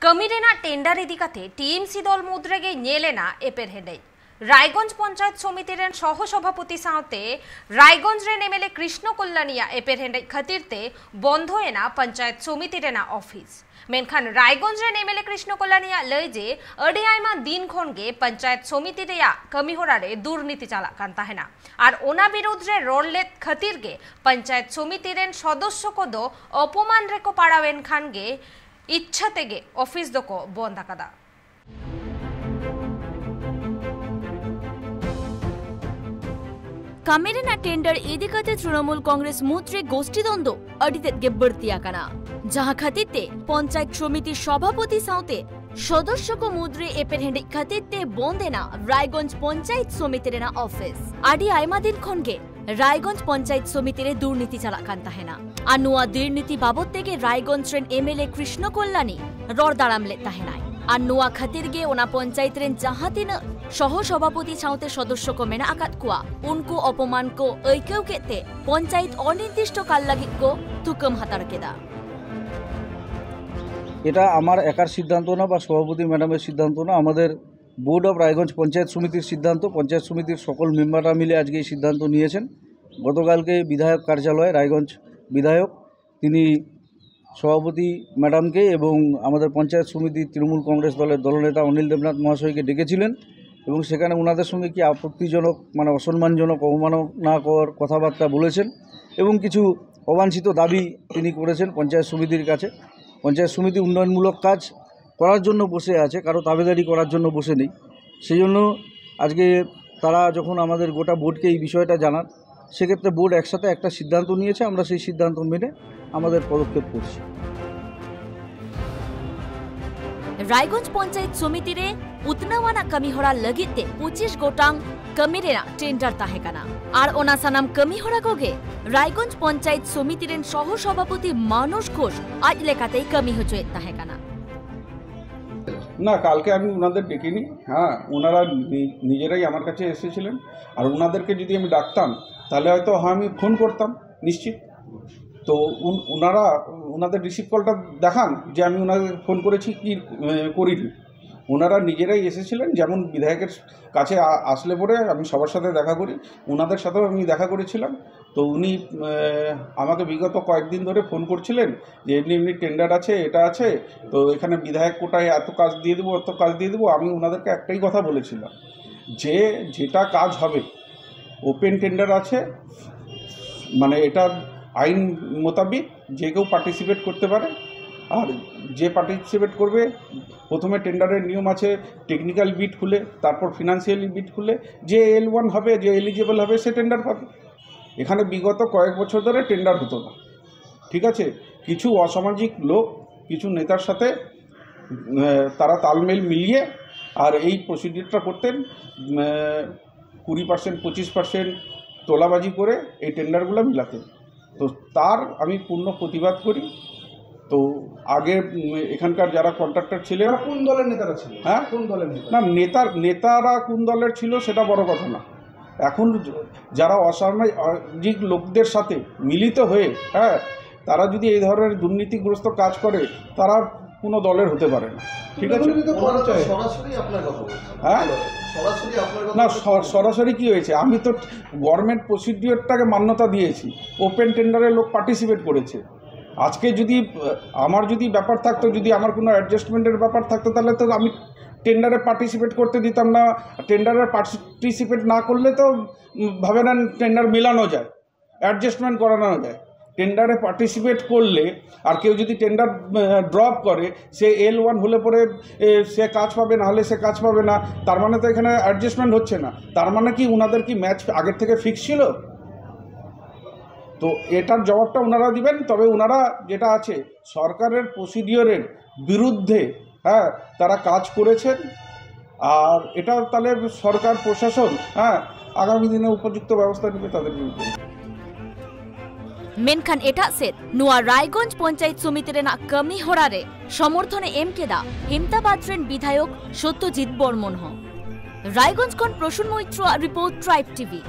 कमिरेना tender इदिकाते TMC दल मुद्रेगे नेलेना एपेर हेडे रायगंज पंचायत समितिर सह सभापति साथे रायगंज रेन एमएलए कृष्ण कल्याणिया एपेर हेडे खातिरते बंध होना panchayat समितिर office मेनखान Raiganj rain MLA Krishna कल्याणिया लय जे अड़ी आयमा दिन खनगे पंचायत समितिर कमी होरारे दुर्नीति चालाकान ताहेना और ओना बिरुद्ध रोडलेत खातिरगे पंचायत समितिर सदस्य को दो अपमान रेको पाड़ावेन खानगे इच्छा तेगे ऑफिस दोको बंद आकादा कमेरेना टेंडर इदिकाते तृणमूल कांग्रेस मुद्रे गोष्ठीद्वंद्व अडितेगे बढती आकाना जहां खातिरते पंचायत समिति सभापति साथे सदस्य को मुद्रे एपेर हेंडे खातिरते बंदेना रायगंज पंचायत समितिर ऑफिस आदि आयमा दिन खनगे रायगंज पंचायत समितिर दुर्नीति चालाकान ताहेना और नुआ दुर्नीति बाबद तेगे रायगंज रेन एमएलए कृष्ण कल्याणी रड़ दाड़ामले ताहेनाय और नुआ खातिरगे ओना पंचायत रेन जहां तीन सह सभापति साथे सदस्य को मेना आकात कुआ उनको अपमान को ऐकेउ केते पंचायत अनिर्दिष्ट काल लागित को थुकम हातार केदा এটা আমার একার সিদ্ধান্ত না বা সভাপতি ম্যাডামের সিদ্ধান্ত না আমাদের বোর্ড অফ রায়গঞ্জ পঞ্চায়েত সমিতির সিদ্ধান্ত পঞ্চায়েত সমিতির সকল মেম্বাররা মিলে আজকে এই সিদ্ধান্ত নিয়েছেন গতকালকে বিধায়ক কার্যালয়ে রায়গঞ্জ বিধায়ক তিনি সভাপতি ম্যাডামকে এবং আমাদের পঞ্চায়েত সমিতির তৃণমূল কংগ্রেস দলের দলনেতা অনিল দেবনাথ মহাশয়কে ডেকেছিলেন এবং সেখানে ওনাদের সঙ্গে কি আপত্তিজনক মানে অসম্মানজনক অবমাননাকর কথাবার্তা বলেছেন এবং কিছু অবাঞ্ছিত দাবি তিনি করেছেন পঞ্চায়েত সমিতির কাছে पंचायत समिति उन्नयनमूलक काज करार जोन्नो बसे आछे कारो दाबिदारी करार जोन्नो बसे नेই सेइजন্য আজকে তারা যখন আমাদের গোটা বোর্ডকে এই বিষয়টা জানান সেক্ষেত্রে বোর্ড একসাথে একটা সিদ্ধান্ত নিয়েছে আমরা সেই সিদ্ধান্ত মেনে আমাদের পদক্ষেপ করছি रायगंज पंचायत समितिरे उतनावाना कमी होरा लगिते 25 गोटांग कमिरेना टेंडर ताहेकाना और ओना सानाम कमी होरा गोगे रायगंज पंचायत समितिरेन सह सभापति मानुष घोष आज लेखातेई कमी होचोए ताहेकाना ना कालके आमी उनादेर डेकिनी हाँ उनारा निजेराई आमार काछे एसेछिलेन और उनादेरके जोदि आमी डाकताम ताहले हयतो आमी फोन करताम निश्चित तो उनारा उनादेर रिसिव कलटा देखान जे आमी उनादेर फोन करेछि कि करिनि ওনারা নিজেরাই এসেছিলেন যেমন বিধায়কের কাছে আসলে পরে আমি সবার সাথে দেখা করি ওনাদের সাথেও আমি দেখা করেছিলাম তো উনি আমাকে বিগত কয়েকদিন ধরে ফোন করছিলেন যে এমনি এমনি টেন্ডার আছে এটা আছে তো এখানে বিধায়ক কোটায় এত কাজ দিয়ে দেবো এত কাজ দিয়ে দেবো আমি ওনাদেরকে একটাই কথা বলেছিলাম যে যেটা কাজ হবে ওপেন টেন্ডার আছে মানে এটা আইন মোতাবেক যে কেউ পার্টিসিপেট করতে পারে और जे पार्टिसिपेट करबे प्रथमे टेंडारेर नियम आछे टेक्निकल बिट खुले तारपर फिनान्शियली बिट खुले जे L1 हबे जे एलिजिबल हबे से टेंडार पाबे एखाने विगत कयेक बछर धरे टेंडार हतो ना ठीक आछे किछु असामाजिक लोक किछु नेतार साथे तारा तालमेल मिलिए और এই প্রসিডিউরটা করতেন 20% 25% তোলাবাজি করে এই টেন্ডারগুলো মিলাতেন তো তার আমি পূর্ণ প্রতিবাদ করি तो आगे एखानकार जारा कन्ट्रैक्टर छिलेन कोन दलेर नेतारा छिलेन हाँ कोन दलेर नेता ना नेतारा कोन दलेर छिलो सेटा बड़ कथा ना एखन जारा असामाजिक लोकदेर साथे मिलित हये हाँ तारा जोदि एई धरनेर दुर्नीतिग्रस्त काज करे तारा कोनो दलेर होते पारे ना ठीक आछे सरासरि आपनार कथा हाँ सरासरि आपनार कथा ना सरासरि कि हयेछे आमि तो गवर्नमेंट प्रसिडिउरटाके मान्यता दिएछि ओपेन टेंडारे लोक पार्टिसिपेट करेছে आज के যদি আমার যদি ব্যাপার থাকতো যদি আমার কোনো অ্যাডজাস্টমেন্টের ব্যাপার থাকতো তাহলে তো আমি টেন্ডারে পার্টিসিপেট করতে দিতাম না টেন্ডারে পার্টিসিপেট না করলে তো ভাবে না টেন্ডার মেলানো যায় অ্যাডজাস্টমেন্ট করানো যায় টেন্ডারে পার্টিসিপেট করলে আর কেউ যদি টেন্ডার ড্রপ করে সে L1 হলে পরে সে কাজ পাবে না হলে সে কাজ পাবে না তার মানে তো এখানে অ্যাডজাস্টমেন্ট হচ্ছে না তার মানে কি ওনাদের কি ম্যাচ আগের থেকে ফিক্স ছিল तो एटार जवाबटा ओनारा दिबेन तबे ओनारा जेटा आछे सरकारेर प्रसिडिउरेर बिरुद्धे हाँ तारा काज करेछेन और एटा ताहले सरकार प्रशासन हाँ आगामी दिने उपयुक्त व्यवस्था नेबे तादेर बिरुद्धे मेनखान एटा सेट नुआ रायगंज पंचायत समितिर कमी होरारे समर्थने एम केदा हेमताबाद रेन विधायक सत्यजित बर्मन रायगंज खन प्रसून मैत्र रिपोर्ट ट्राइब टीवी।